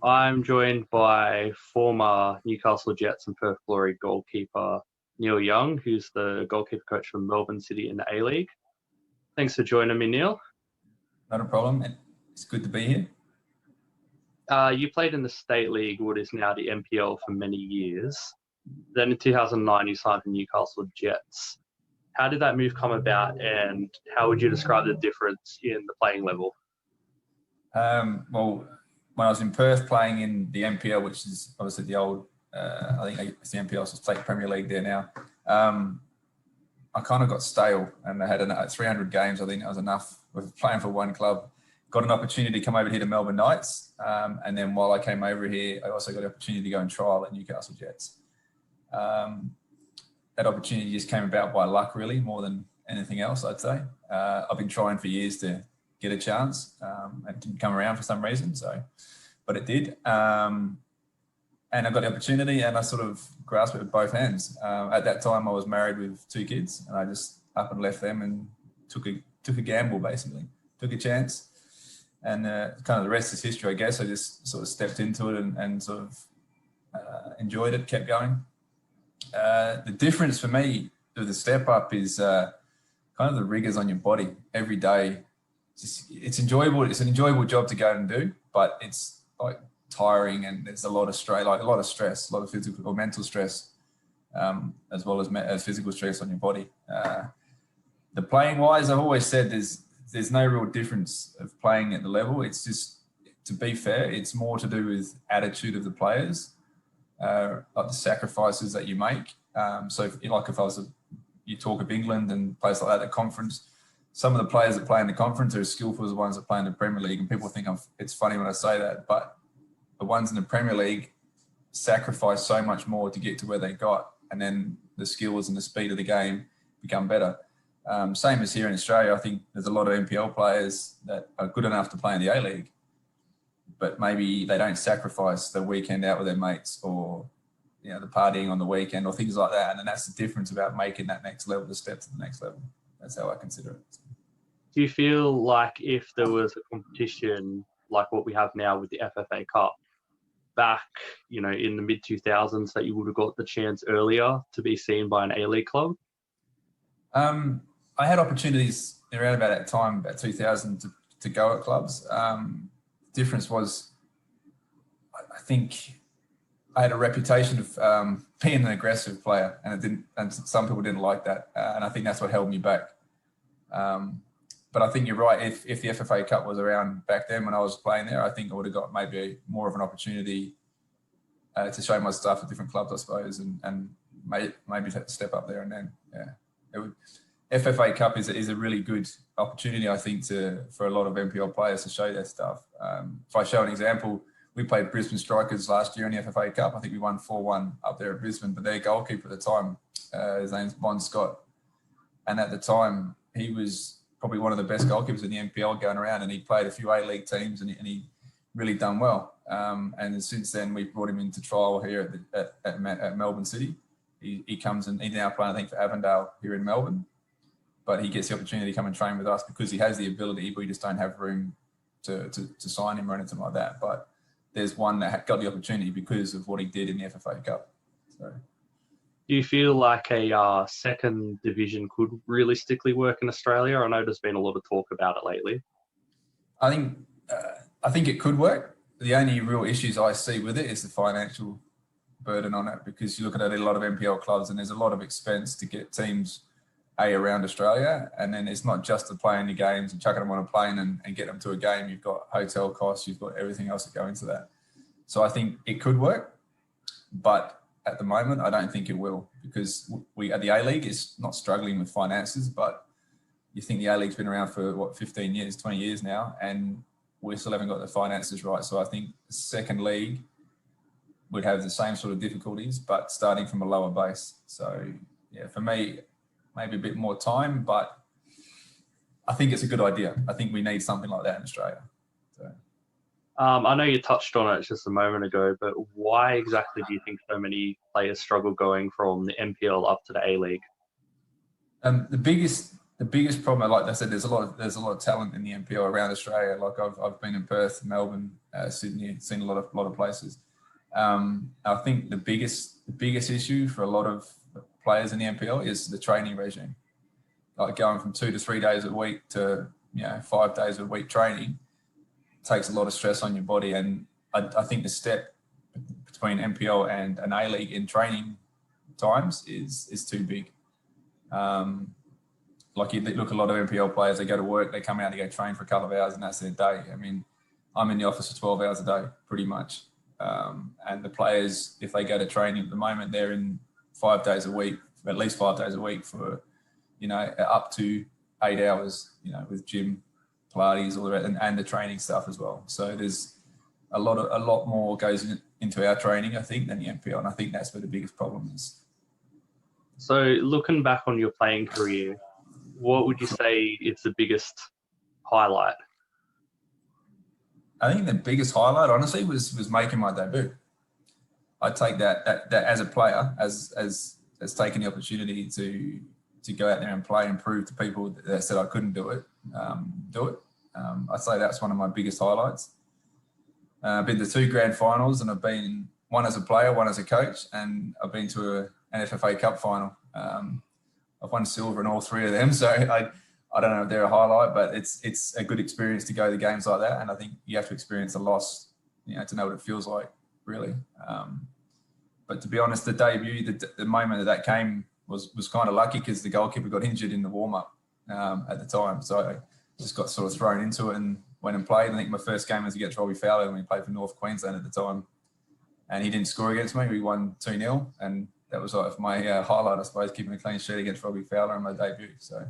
I'm joined by former Newcastle Jets and Perth Glory goalkeeper Neil Young, who's the goalkeeper coach for Melbourne City in the A-League. Thanks for joining me, Neil. Not a problem. It's good to be here. You played in the State League, what is now the NPL, for many years. Then in 2009, you signed for Newcastle Jets. How did that move come about, and how would you describe the difference in the playing level? Well, when I was in Perth playing in the NPL, which is obviously the old, I think it's the NPL, so State Premier League there now, I kind of got stale, and I had 300 games. I think that was enough with playing for one club. Got an opportunity to come over here to Melbourne Knights, and then while I came over here, I also got the opportunity to go and trial at Newcastle Jets. That opportunity just came about by luck, really, more than anything else, I'd say. I've been trying for years to get a chance. It didn't come around for some reason, but it did. And I got the opportunity, and I sort of grasped it with both hands. At that time, I was married with 2 kids, and I just up and left them and took a gamble, basically. Took a chance. And kind of the rest is history, I guess. I just sort of stepped into it and sort of enjoyed it, kept going. The difference for me with the step up is kind of the rigors on your body every day. It's enjoyable. It's an enjoyable job to go and do, but it's like tiring, and there's a lot of stress, a lot of physical or mental stress, as well as physical stress on your body. The playing wise, I've always said there's no real difference of playing at the level. It's just, to be fair, it's more to do with attitude of the players, like the sacrifices that you make. So if you talk of England and places like that, the conference, some of the players that play in the conference are as skillful as the ones that play in the Premier League, and people think it's funny when I say that, but the ones in the Premier League sacrifice so much more to get to where they got, and then the skills and the speed of the game become better. Same as here in Australia. I think there's a lot of NPL players that are good enough to play in the A-League, but maybe they don't sacrifice the weekend out with their mates, or the partying on the weekend, or things like that. And then that's the difference about making that next level, the step to the next level. That's how I consider it. Do you feel like if there was a competition like what we have now with the FFA Cup back, in the mid-2000s, that you would have got the chance earlier to be seen by an A-League club? I had opportunities around about that time, about 2000, to go at clubs. Difference was, I think I had a reputation of being an aggressive player, and some people didn't like that, and I think that's what held me back. But I think you're right. If the FFA Cup was around back then when I was playing there, I think I would have got maybe more of an opportunity to show my stuff at different clubs, I suppose, and maybe step up there. And then, FFA Cup is a really good opportunity, I think, for a lot of NPL players to show their stuff. If I show an example, we played Brisbane Strikers last year in the FFA Cup. I think we won 4-1 up there at Brisbane, but their goalkeeper at the time, his name's Bon Scott. And at the time, he was probably one of the best goalkeepers in the NPL going around, and he played a few A-League teams, and he really done well. And since then, we brought him into trial here at Melbourne City. He comes and he's now playing, I think, for Avondale here in Melbourne. But he gets the opportunity to come and train with us because he has the ability. We just don't have room to sign him or anything like that. But there's one that got the opportunity because of what he did in the FFA Cup. So, do you feel like a second division could realistically work in Australia? I know there's been a lot of talk about it lately. I think it could work. The only real issues I see with it is the financial burden on it, because you look at a lot of NPL clubs and there's a lot of expense to get teams around Australia, and then it's not just to play in your games and chucking them on a plane and get them to a game. You've got hotel costs, you've got everything else that go into that. So I think it could work, but at the moment I don't think it will, because we at the A-League is not struggling with finances, but you think the A-League's been around for 15 years, 20 years now, and we still haven't got the finances right. So I think the second league would have the same sort of difficulties, but starting from a lower base. So yeah, for me, maybe a bit more time, but I think it's a good idea. I think we need something like that in Australia. So. I know you touched on it just a moment ago, but why exactly do you think so many players struggle going from the NPL up to the A-League? The biggest The biggest problem, like I said, there's a lot of talent in the NPL around Australia. Like I've been in Perth, Melbourne, Sydney, seen a lot of places. I think the biggest issue for a lot of players in the NPL is the training regime. Like going from 2 to 3 days a week to 5 days a week training takes a lot of stress on your body. And I think the step between NPL and an A League in training times is too big. Like you look at a lot of NPL players, they go to work, they come out, they go train for a couple of hours, and that's their day. I mean, I'm in the office for 12 hours a day, pretty much. And the players, if they go to training at the moment, they're in 5 days a week, at least 5 days a week for, up to 8 hours, with gym, Pilates, all the rest, and the training stuff as well. So there's a lot more goes into our training, I think, than the NPL, and I think that's where the biggest problem is. So looking back on your playing career, what would you say is the biggest highlight? I think the biggest highlight, honestly, was making my debut. I take that as a player, as taking the opportunity to go out there and play and prove to people that said I couldn't do it. I'd say that's one of my biggest highlights. I've been to 2 grand finals, and I've been one as a player, one as a coach, and I've been to an NFFA Cup final. I've won silver in all 3 of them, so I don't know if they're a highlight, but it's a good experience to go to games like that. And I think you have to experience a loss, to know what it feels like, really. But to be honest, the debut, the moment that came was kind of lucky because the goalkeeper got injured in the warm-up at the time. So I just got sort of thrown into it and went and played. I think my first game was against Robbie Fowler when we played for North Queensland at the time. And he didn't score against me. We won 2-0. And that was like my highlight, I suppose, keeping a clean sheet against Robbie Fowler in my debut. So,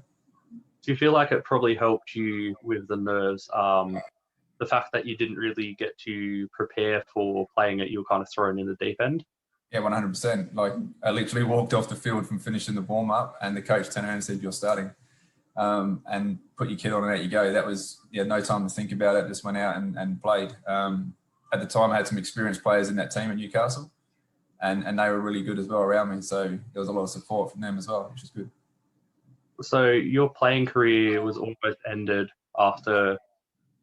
do you feel like it probably helped you with the nerves? The fact that you didn't really get to prepare for playing it, you were kind of thrown in the deep end? Yeah, 100%. Like I literally walked off the field from finishing the warm up, and the coach turned around and said, "You're starting," and put your kit on and out you go. That was no time to think about it. Just went out and played. At the time, I had some experienced players in that team at Newcastle, and they were really good as well around me. So there was a lot of support from them as well, which was good. So your playing career was almost ended after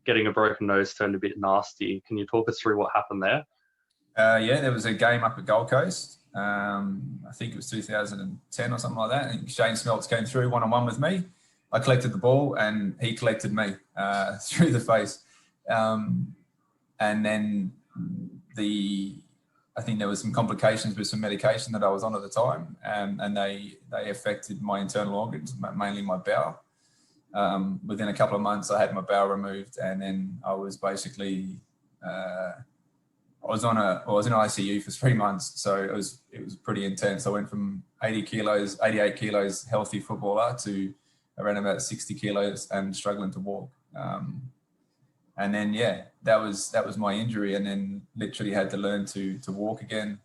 getting a broken nose turned a bit nasty. Can you talk us through what happened there? There was a game up at Gold Coast. I think it was 2010 or something like that. And Shane Smeltz came through one-on-one with me. I collected the ball and he collected me through the face. And then I think there was some complications with some medication that I was on at the time, and they affected my internal organs, mainly my bowel. Within a couple of months, I had my bowel removed, and then I was basically I was in ICU for 3 months, so it was pretty intense. I went from 88 kilos healthy footballer to around about 60 kilos and struggling to walk. And then that was my injury, and then literally had to learn to walk again.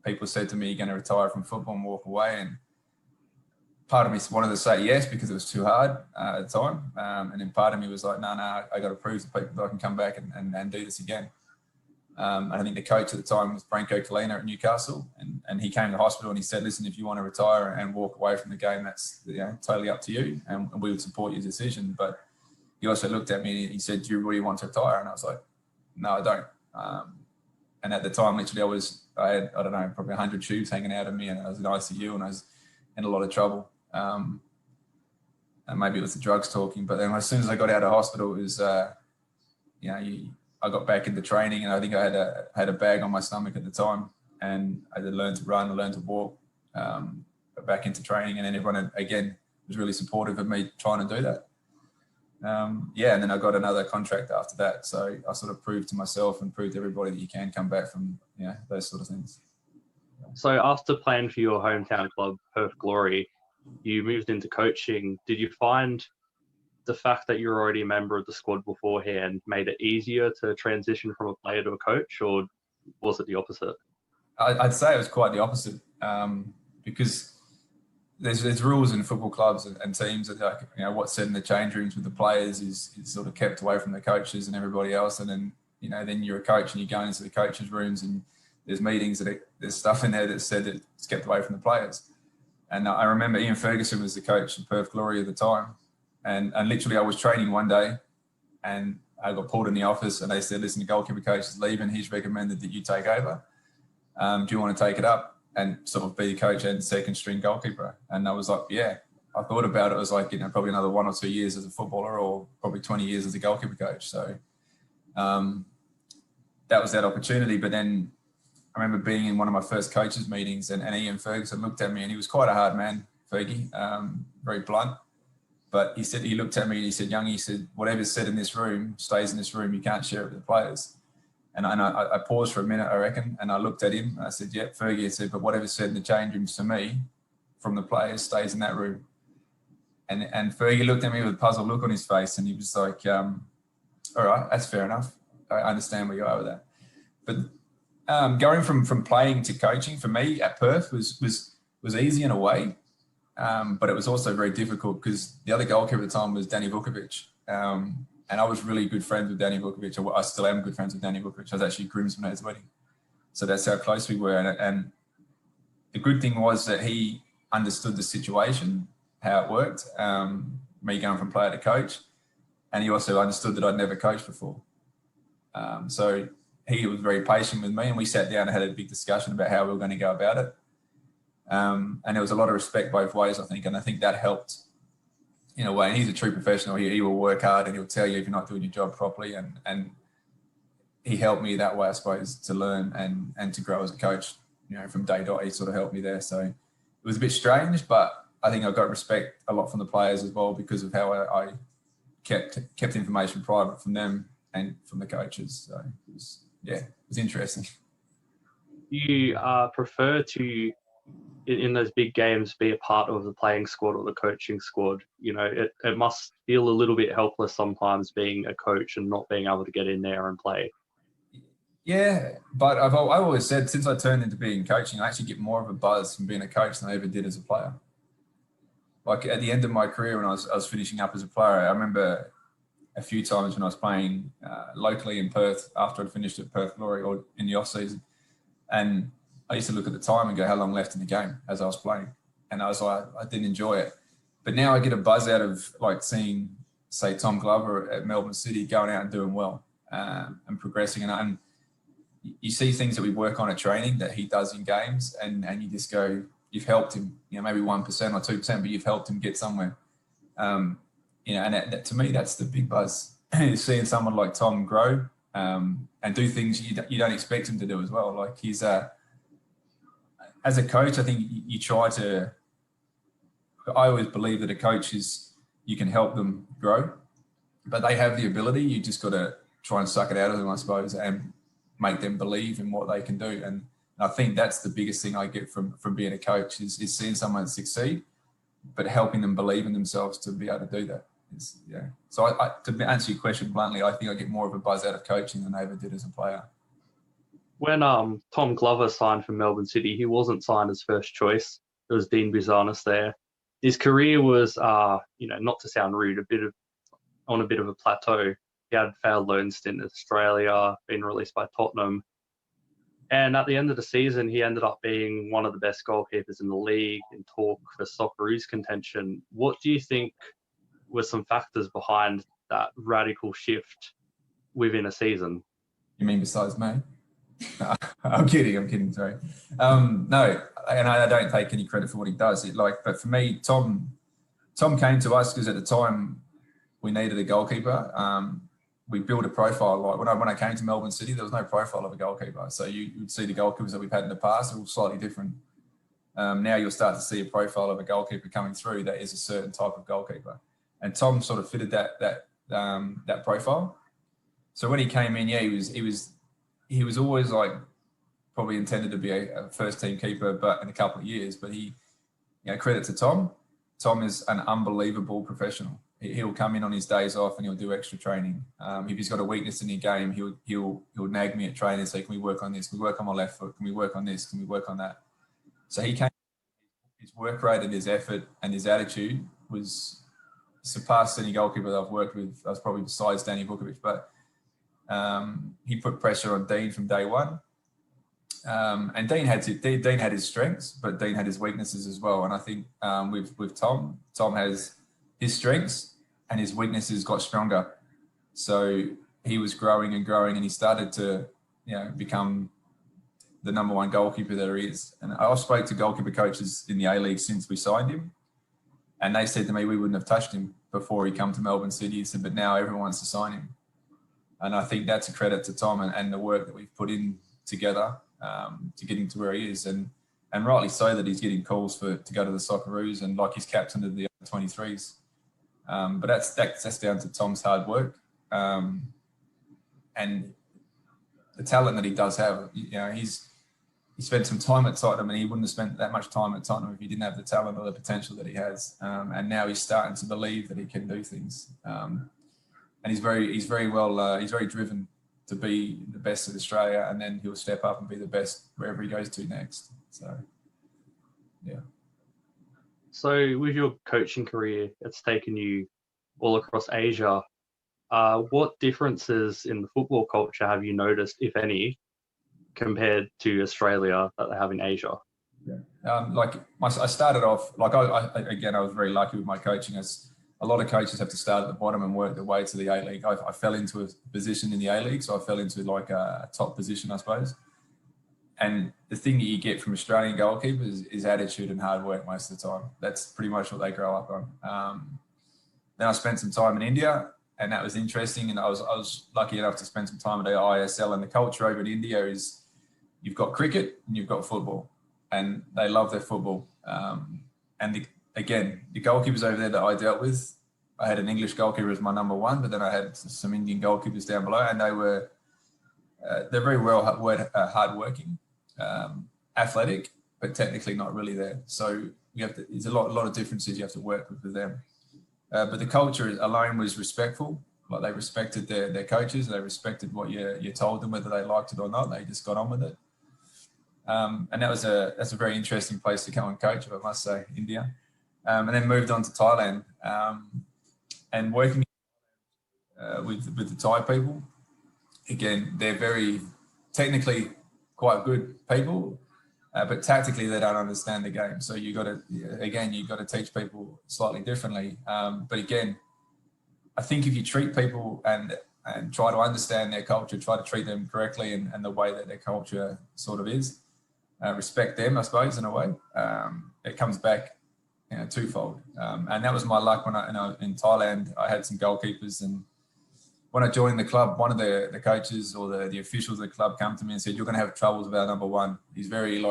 People said to me, "You're going to retire from football and walk away," and part of me wanted to say yes because it was too hard at the time, and then part of me was like, no, I got to prove to people that I can come back and do this again. And I think the coach at the time was Branko Kalina at Newcastle, and he came to the hospital and he said, "Listen, if you want to retire and walk away from the game, that's totally up to you, and we would support your decision." But he also looked at me and he said, "Do you really want to retire?" And I was like, "No, I don't." And at the time, literally, I had, I don't know, probably 100 tubes hanging out of me, and I was in ICU, and I was in a lot of trouble. And maybe it was the drugs talking, but then as soon as I got out of hospital, it was, I got back into training, and I think I had a bag on my stomach at the time, and I had to learn to run, learn to walk, back into training, and then everyone again was really supportive of me trying to do that. And then I got another contract after that, so I sort of proved to myself and proved to everybody that you can come back from those sort of things. So after playing for your hometown club, Perth Glory, you moved into coaching. Did you find the fact that you were already a member of the squad beforehand made it easier to transition from a player to a coach, or was it the opposite? I'd say it was quite the opposite, because there's rules in football clubs and teams that what's said in the change rooms with the players is sort of kept away from the coaches and everybody else. And then then you're a coach and you're going into the coaches' rooms and there's meetings there's stuff in there that's said that it's kept away from the players. And I remember Ian Ferguson was the coach of Perth Glory at the time. And literally I was training one day and I got pulled in the office and they said, listen, the goalkeeper coach is leaving. He's recommended that you take over. Do you want to take it up and sort of be the coach and second string goalkeeper? And I was like, yeah. I thought about it. It was like, probably another 1 or 2 years as a footballer or probably 20 years as a goalkeeper coach. So that was that opportunity. But then I remember being in one of my first coaches meetings and Ian Ferguson looked at me and he was quite a hard man, Fergie, very blunt. But he looked at me and he said, Young, he said, whatever's said in this room stays in this room. You can't share it with the players. And I paused for a minute, I reckon, and I looked at him and I said, yep, Fergie, I said, but whatever's said in the change rooms to me from the players stays in that room. And Fergie looked at me with a puzzled look on his face and he was like, all right, that's fair enough. I understand where you are with that. But going from playing to coaching for me at Perth was easy in a way, but it was also very difficult because the other goalkeeper at the time was Danny Vukovic. And I was really good friends with Danny Vukovic. I still am good friends with Danny Vukovic. I was actually groomsman at his wedding. So that's how close we were. And the good thing was that he understood the situation, how it worked, me going from player to coach. And he also understood that I'd never coached before. So he was very patient with me and we sat down and had a big discussion about how we were going to go about it. And there was a lot of respect both ways, I think. And I think that helped in a way. And he's a true professional. He will work hard and he'll tell you if you're not doing your job properly. And he helped me that way, I suppose, to learn and to grow as a coach, from day dot. He sort of helped me there. So it was a bit strange, but I think I got respect a lot from the players as well because of how I kept information private from them and from the coaches. So it was interesting. You prefer to, in those big games, be a part of the playing squad or the coaching squad? It must feel a little bit helpless sometimes being a coach and not being able to get in there and play. Yeah, but I've always said since I turned into being coaching, I actually get more of a buzz from being a coach than I ever did as a player. Like at the end of my career when I was finishing up as a player, I remember a few times when I was playing locally in Perth after I'd finished at Perth Glory or in the off season. And I used to look at the time and go, how long left in the game as I was playing? And I was like, I didn't enjoy it. But now I get a buzz out of like seeing, say, Tom Glover at Melbourne City going out and doing well and progressing. And you see things that we work on at training that he does in games and you just go, you've helped him, maybe 1% or 2%, but you've helped him get somewhere. And that, to me, that's the big buzz. Seeing someone like Tom grow and do things you don't expect him to do as well. Like he's as a coach, I think you try to. I always believe that a coach you can help them grow, but they have the ability. You just got to try and suck it out of them, I suppose, and make them believe in what they can do. And I think that's the biggest thing I get from being a coach is seeing someone succeed, but helping them believe in themselves to be able to do that. So to answer your question bluntly, I think I get more of a buzz out of coaching than I ever did as a player. When Tom Glover signed for Melbourne City, he wasn't signed as first choice. It was Dean Bizanis there. His career was, not to sound rude, on a bit of a plateau. He had a failed loan stint in Australia, been released by Tottenham. And at the end of the season, he ended up being one of the best goalkeepers in the league in talk for Socceroos contention. What do you think were some factors behind that radical shift within a season? You mean besides me? No, I'm kidding. Sorry. No, and I don't take any credit for what he does. But for me, Tom came to us because at the time we needed a goalkeeper. We built a profile. Like when I came to Melbourne City, there was no profile of a goalkeeper. So you would see the goalkeepers that we've had in the past are all slightly different. Now you'll start to see a profile of a goalkeeper coming through that is a certain type of goalkeeper. And Tom sort of fitted that profile. So when he came in, he was always like probably intended to be a first team keeper, but in a couple of years. But credit to Tom. Tom is an unbelievable professional. He'll come in on his days off and he'll do extra training. If he's got a weakness in your game, he'll nag me at training and say, "Can we work on this? Can we work on my left foot? Can we work on this? Can we work on that?" So he came. His work rate and his effort and his attitude surpassed any goalkeeper that I've worked with. I was probably besides Danny Vukovic, but he put pressure on Dean from day one. And Dean had his strengths, but Dean had his weaknesses as well. And I think with Tom has his strengths and his weaknesses got stronger. So he was growing and growing, and he started to, become the #1 goalkeeper that he is. And I spoke to goalkeeper coaches in the A-League since we signed him, and they said to me we wouldn't have touched him before he come to Melbourne City. He said, but now everyone wants to sign him. And I think that's a credit to Tom and the work that we've put in together to get him to where he is. And rightly so that he's getting calls to go to the Socceroos, and like he's captain of the 23s. But that's down to Tom's hard work. And the talent that he does have, he spent some time at Tottenham, and he wouldn't have spent that much time at Tottenham if he didn't have the talent or the potential that he has. And now he's starting to believe that he can do things. And he's very driven to be the best of Australia, and then he'll step up and be the best wherever he goes to next. So, yeah. So with your coaching career, it's taken you all across Asia. What differences in the football culture have you noticed, if any, compared to Australia that they have in Asia? Yeah. I started off, I was very lucky with my coaching. As a lot of coaches have to start at the bottom and work their way to the A-League. I fell into a position in the A-League, so I fell into like a top position, I suppose. And the thing that you get from Australian goalkeepers is attitude and hard work most of the time. That's pretty much what they grow up on. Then I spent some time in India, and that was interesting. And I was lucky enough to spend some time at the ISL. And the culture over in India is you've got cricket and you've got football, and they love their football. And the goalkeepers over there that I dealt with, I had an English goalkeeper as my #1, but then I had some Indian goalkeepers down below, and they're very hardworking, athletic, but technically not really there. So there's a lot of differences you have to work with them. But the culture alone was respectful. Like, they respected their coaches, they respected what you told them, whether they liked it or not. They just got on with it. And that's a very interesting place to come and coach, I must say, India. And then moved on to Thailand, and working with the Thai people. Again, they're very technically quite good people, but tactically they don't understand the game. So you've got to teach people slightly differently. But again, I think if you treat people and try to understand their culture, try to treat them correctly and the way that their culture sort of is, respect them, I suppose, in a way, it comes back twofold. And that was my luck when in Thailand. I had some goalkeepers, and when I joined the club, one of the coaches or the officials of the club come to me and said, "You're going to have troubles with our #1. He's very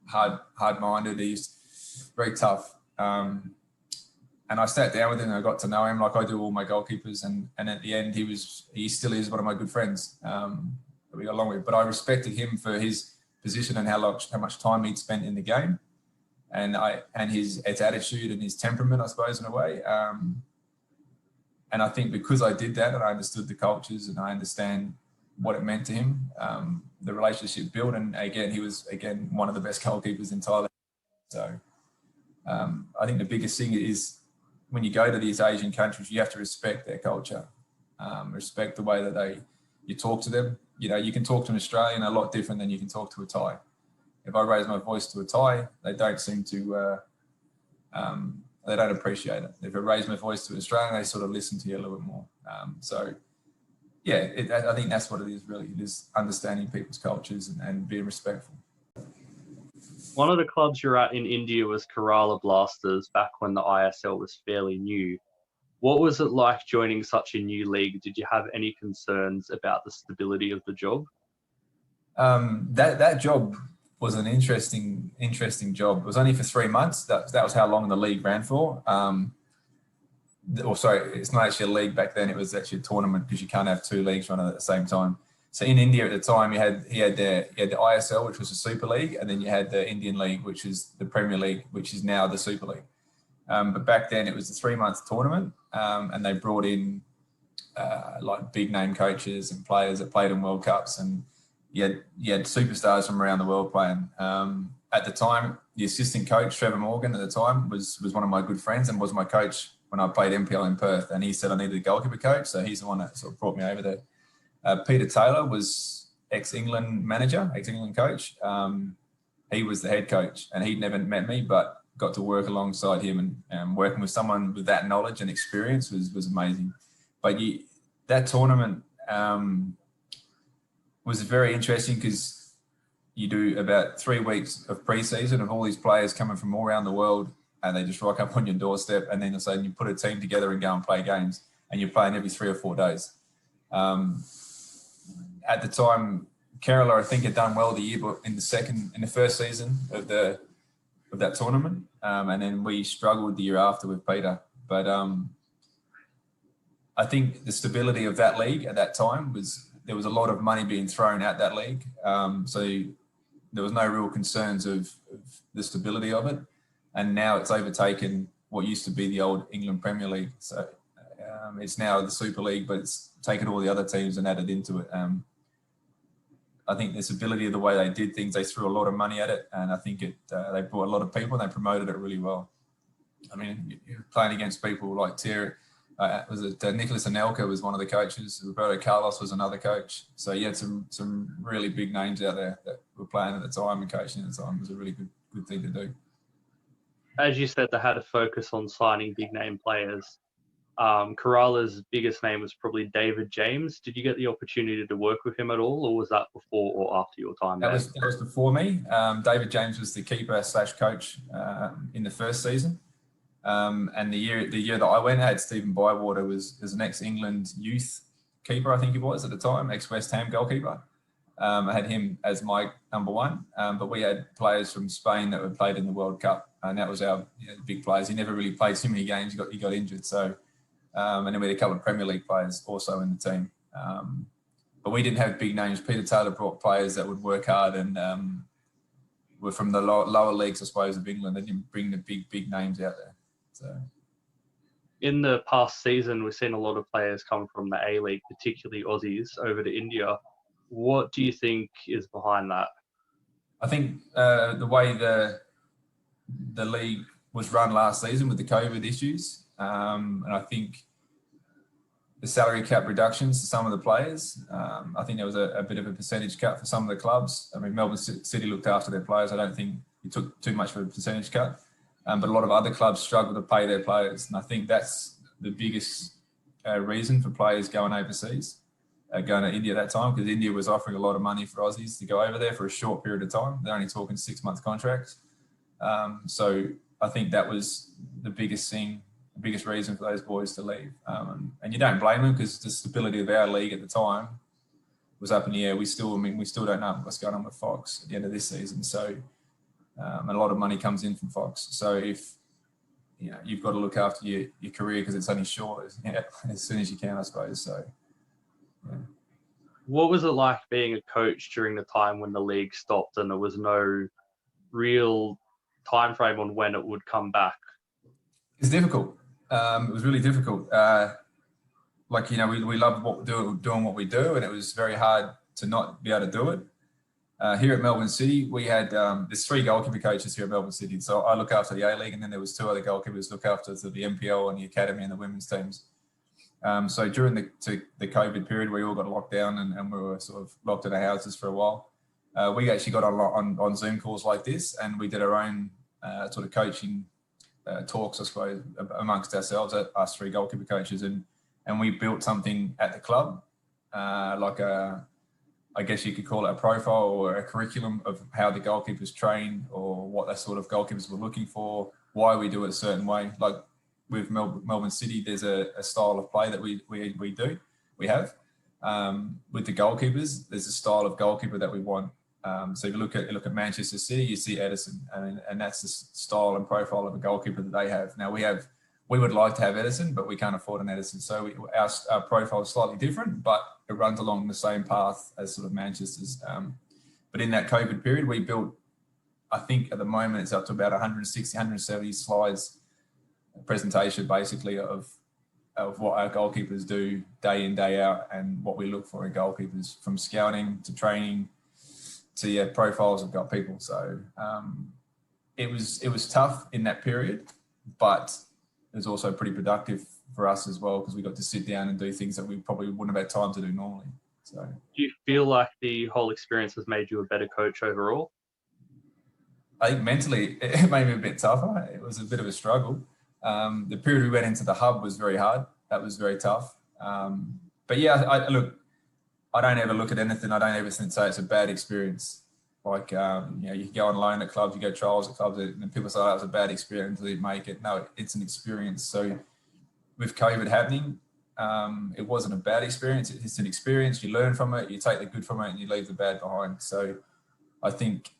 hard-minded. He's very tough." And I sat down with him and I got to know him like I do all my goalkeepers. And at the end, he still is one of my good friends that we got along with. But I respected him for his position and how much time he'd spent in the game, and his attitude and his temperament, I suppose, in a way. And I think because I did that and I understood the cultures and I understand what it meant to him, the relationship built. And again, he was one of the best goalkeepers in Thailand. So I think the biggest thing is when you go to these Asian countries, you have to respect their culture, respect the way that you talk to them. You can talk to an Australian a lot different than you can talk to a Thai. If I raise my voice to a Thai, they don't seem to, they don't appreciate it. If I raise my voice to an Australian, they sort of listen to you a little bit more. I think that's what it is really. It is understanding people's cultures and being respectful. One of the clubs you're at in India was Kerala Blasters back when the ISL was fairly new. What was it like joining such a new league? Did you have any concerns about the stability of the job? That job was an interesting job. It was only for 3 months. That was how long the league ran for. It's not actually a league back then. It was actually a tournament because you can't have 2 leagues running at the same time. So in India at the time, you had the ISL, which was a Super League, and then you had the Indian League, which is the Premier League, which is now the Super League. But back then it was a 3-month tournament, and they brought in big name coaches and players that played in World Cups, and you had superstars from around the world playing. At the time, the assistant coach, Trevor Morgan, at the time was one of my good friends and was my coach when I played NPL in Perth. And he said I needed a goalkeeper coach, so he's the one that sort of brought me over there. Peter Taylor ex-England manager, ex-England coach. He was the head coach, and he'd never met me, but got to work alongside him, and working with someone with that knowledge and experience was amazing. But that tournament was very interesting because you do about 3 weeks of pre-season of all these players coming from all around the world, and they just rock up on your doorstep, and then all of a sudden you put a team together and go and play games, and you're playing every 3 or 4 days. At the time, Kerala, I think, had done well the year in the first season of that tournament, and then we struggled the year after with Peter. But I think the stability of that league at that time there was a lot of money being thrown at that league, so there was no real concerns of the stability of it. And now it's overtaken what used to be the old England Premier League. So it's now the Super League, but it's taken all the other teams and added into it. I think this ability of the way they did things, they threw a lot of money at it, and I think they brought a lot of people and they promoted it really well. I mean, you're playing against people like Nicholas Anelka was one of the coaches, Roberto Carlos was another coach. So you had some really big names out there that were playing at the time and coaching at the time. It was a really good thing to do. As you said, they had a focus on signing big name players. Kerala's biggest name was probably David James. Did you get the opportunity to work with him at all, or was that before or after your time there? That was before me. David James was the keeper/coach in the first season. And the year that I went, I had Stephen Bywater was an ex-England youth keeper, I think he was at the time, ex-West Ham goalkeeper. I had him as my number one, but we had players from Spain that had played in the World Cup, and that was our big players. He never really played too many games. He got injured, so and then we had a couple of Premier League players also in the team. But we didn't have big names. Peter Taylor brought players that would work hard and were from the lower leagues, I suppose, of England. They didn't bring the big names out there. So, in the past season, we've seen a lot of players come from the A-League, particularly Aussies, over to India. What do you think is behind that? I think the way the league was run last season with the COVID issues, and I think the salary cap reductions to some of the players. I think there was a bit of a percentage cut for some of the clubs. I mean, Melbourne City looked after their players. I don't think it took too much of a percentage cut. But a lot of other clubs struggle to pay their players. And I think that's the biggest reason for players going overseas, going to India at that time, because India was offering a lot of money for Aussies to go over there for a short period of time. They're only talking 6-month contracts. So I think that was the biggest thing, the biggest reason for those boys to leave. And you don't blame them, because the stability of our league at the time was up in the air. We still don't know what's going on with Fox at the end of this season. So a lot of money comes in from Fox. So if you've got to look after your career, because it's only short, as soon as you can, I suppose. So, yeah. What was it like being a coach during the time when the league stopped and there was no real time frame on when it would come back? It's difficult. It was really difficult. We love doing what we do, and it was very hard to not be able to do it. Here at Melbourne City, we had there's 3 goalkeeper coaches here at Melbourne City. So I look after the A-League, and then there was 2 other goalkeepers look after the NPL and the academy and the women's teams. So during the COVID period, we all got locked down and we were sort of locked in our houses for a while. We actually got on Zoom calls like this, and we did our own sort of coaching talks, I suppose, amongst ourselves, us 3 goalkeeper coaches, and we built something at the club, I guess you could call it a profile or a curriculum of how the goalkeepers train, or what that sort of goalkeepers were looking for, why we do it a certain way. Like with Melbourne City, there's a style of play that we have. With the goalkeepers, there's a style of goalkeeper that we want. So if you look at Manchester City, you see Edison, and that's the style and profile of a goalkeeper that they have. Now we would like to have Edison, but we can't afford an Edison. So our profile is slightly different, but it runs along the same path as sort of Manchester's. But in that COVID period, we built, I think at the moment it's up to about 160, 170 slides presentation basically of what our goalkeepers do day in, day out, and what we look for in goalkeepers, from scouting to training to profiles of got people. So it was tough in that period, but it was also pretty productive for us as well, because we got to sit down and do things that we probably wouldn't have had time to do normally. So, do you feel like the whole experience has made you a better coach overall? I think mentally it made me a bit tougher. It was a bit of a struggle. The period we went into the hub was very hard. That was very tough. But yeah, I don't ever look at anything. I don't ever say it's a bad experience. Like, you know, you go on loan at clubs, you go trials at clubs, and people say, oh, that was a bad experience until you make it. No, it's an experience. So with COVID happening, it wasn't a bad experience. It's an experience. You learn from it, you take the good from it, and you leave the bad behind. So I think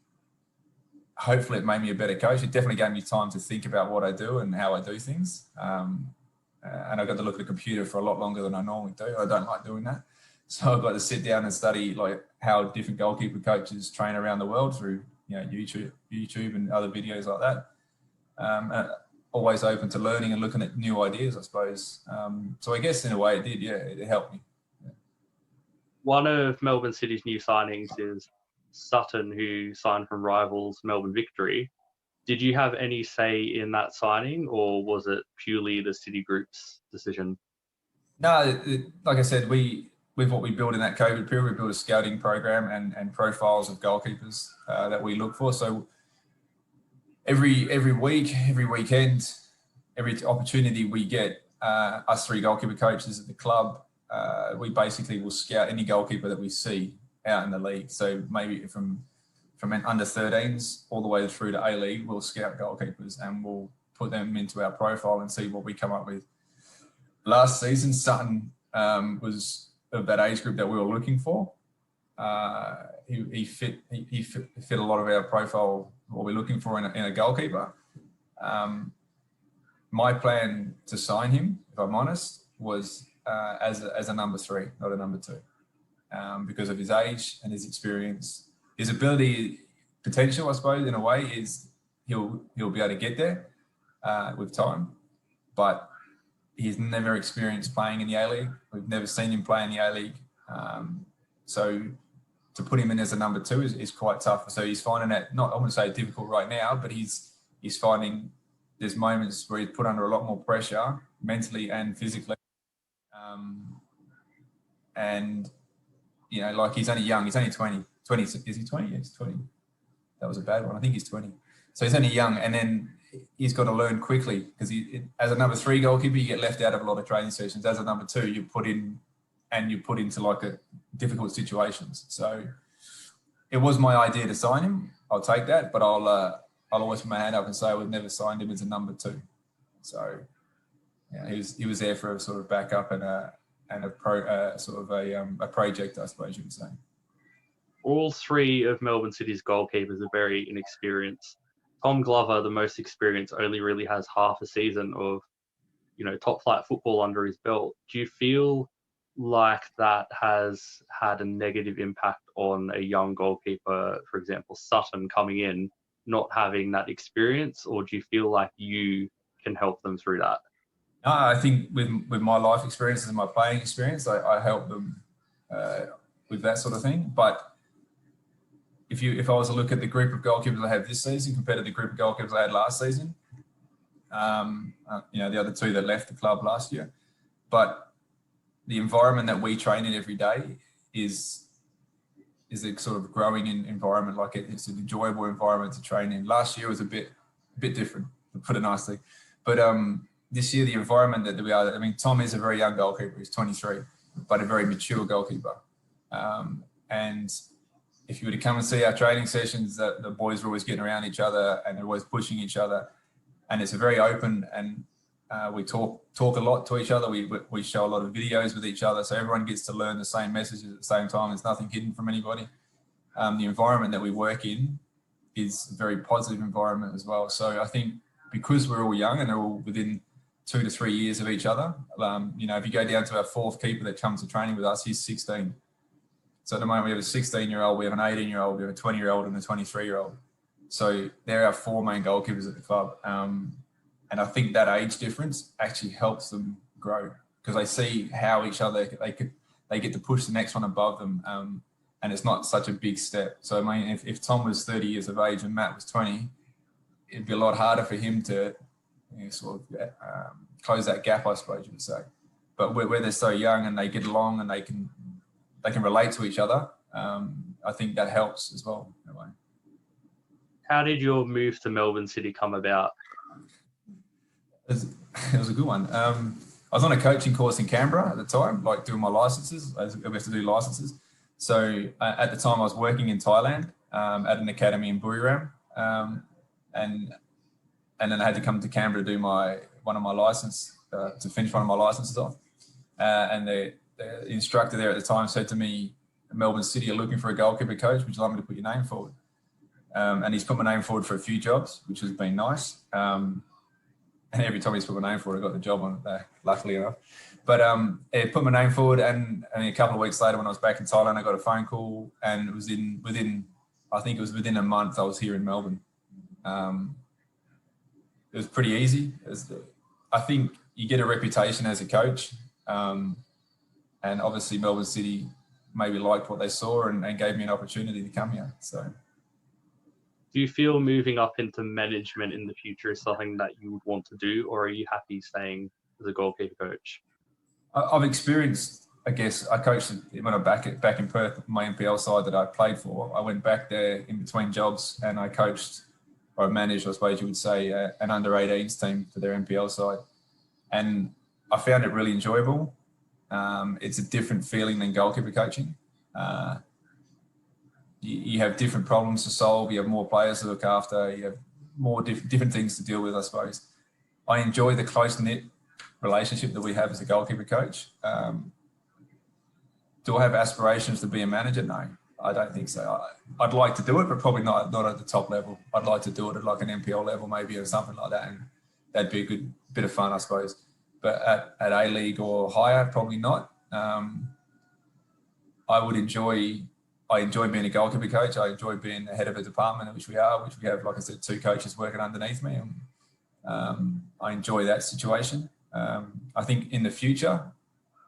hopefully it made me a better coach. It definitely gave me time to think about what I do and how I do things. And I got to look at a computer for a lot longer than I normally do. I don't like doing that. So I've got to sit down and study like how different goalkeeper coaches train around the world through, you know, YouTube and other videos like that. Always open to learning and looking at new ideas, I suppose. So I guess in a way it did, yeah, it helped me. Yeah. One of Melbourne City's new signings is Sutton, who signed from rivals Melbourne Victory. Did you have any say in that signing, or was it purely the City Group's decision? No, like I said, with what we built in that COVID period, we built a scouting program and profiles of goalkeepers that we look for. So every week, every weekend, every opportunity we get, us three goalkeeper coaches at the club, we basically will scout any goalkeeper that we see out in the league. So maybe from under 13s all the way through to A-League, we'll scout goalkeepers and we'll put them into our profile and see what we come up with. Last season, Sutton was of that age group that we were looking for. He fit a lot of our profile, what we're looking for in a goalkeeper. My plan to sign him, if I'm honest, was as a number 3, not a number 2, because of his age and his experience. His ability, potential, I suppose, in a way, is he'll be able to get there with time, but he's never experienced playing in the A-League. We've never seen him play in the A-League. So to put him in as a number 2 is quite tough. So he's finding that, not, I wouldn't say difficult right now, but he's finding there's moments where he's put under a lot more pressure, mentally and physically. And, you know, like he's only young. He's only 20. Is he 20? Yeah, he's 20. That was a bad one. I think he's 20. So he's only young, and then he's got to learn quickly, because as a number 3 goalkeeper, you get left out of a lot of training sessions. As a number 2, you put into like difficult situations. So it was my idea to sign him. I'll take that, but I'll always put my hand up and say I would never signed him as a number 2. So yeah, he was there for a sort of backup and a project, I suppose you would say. All 3 of Melbourne City's goalkeepers are very inexperienced. Tom Glover, the most experienced, only really has half a season of, you know, top flight football under his belt. Do you feel like that has had a negative impact on a young goalkeeper, for example, Sutton, coming in, not having that experience, or do you feel like you can help them through that? No, I think with my life experiences and my playing experience, I help them with that sort of thing. But if I was to look at the group of goalkeepers I have this season compared to the group of goalkeepers I had last season, you know, the other 2 that left the club last year, but the environment that we train in every day is a sort of growing environment. Like it's an enjoyable environment to train in. Last year was a bit different, to put it nicely, but this year the environment that we are. I mean, Tom is a very young goalkeeper. He's 23, but a very mature goalkeeper, and if you were to come and see our training sessions, that the boys are always getting around each other and they're always pushing each other, and it's a very open, and we talk a lot to each other. We show a lot of videos with each other, so everyone gets to learn the same messages at the same time. There's nothing hidden from anybody. The environment that we work in is a very positive environment as well. So I think because we're all young and they're all within 2 to 3 years of each other, you know, if you go down to our 4th keeper that comes to training with us, he's 16. So at the moment we have a 16-year-old, we have an 18-year-old, we have a 20-year-old and a 23-year-old. So they're our 4 main goalkeepers at the club. And I think that age difference actually helps them grow, because they see how each other, they get to push the next one above them. And it's not such a big step. So I mean, if Tom was 30 years of age and Matt was 20, it'd be a lot harder for him to, you know, sort of close that gap, I suppose you would say. But where they're so young and they get along and they can can relate to each other. I think that helps as well in a way. How did your move to Melbourne City come about? It was a good one. I was on a coaching course in Canberra at the time, like doing my licenses. I have to do licenses. So at the time I was working in Thailand at an academy in Buriram. And then I had to come to Canberra to do one of my license, to finish one of my licenses off. And the instructor there at the time said to me, Melbourne City are looking for a goalkeeper coach. Would you like me to put your name forward? And he's put my name forward for a few jobs, which has been nice. And every time he's put my name forward, I got the job on it, luckily enough. But he put my name forward, and a couple of weeks later, when I was back in Thailand, I got a phone call, and it was within a month, I was here in Melbourne. It was pretty easy. I think you get a reputation as a coach, and obviously Melbourne City maybe liked what they saw and gave me an opportunity to come here. So. Do you feel moving up into management in the future is something that you would want to do, or are you happy staying as a goalkeeper coach? I've experienced, I guess, I coached when I'm back in Perth, my NPL side that I played for. I went back there in between jobs and I coached, or managed, I suppose you would say, an under-18s team for their NPL side. And I found it really enjoyable. It's a different feeling than goalkeeper coaching. You have different problems to solve. You have more players to look after. You have more different things to deal with, I suppose. I enjoy the close-knit relationship that we have as a goalkeeper coach. Do I have aspirations to be a manager? No, I don't think so. I'd like to do it, but probably not at the top level. I'd like to do it at like an NPL level maybe, or something like that. And that'd be a good bit of fun, I suppose. But at A-League or higher, probably not. I enjoy being a goalkeeper coach. I enjoy being the head of a department, which we have, like I said, 2 coaches working underneath me. And, I enjoy that situation. I think in the future,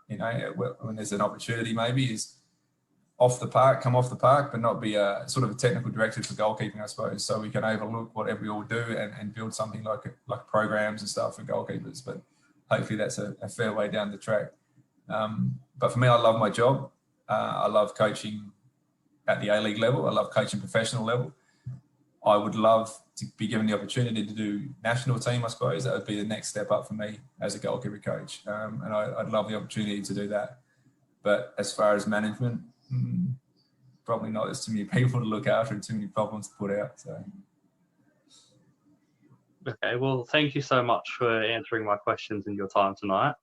when there's an opportunity, maybe is come off the park, but not be a sort of a technical director for goalkeeping, I suppose. So we can overlook whatever we all do and build something like programs and stuff for goalkeepers. But hopefully that's a fair way down the track. But for me, I love my job. I love coaching at the A-League level. I love coaching professional level. I would love to be given the opportunity to do national team, I suppose. That would be the next step up for me as a goalkeeper coach. And I'd love the opportunity to do that. But as far as management, probably not. There's too many people to look after and too many problems to put out. So. Okay, well, thank you so much for answering my questions and your time tonight.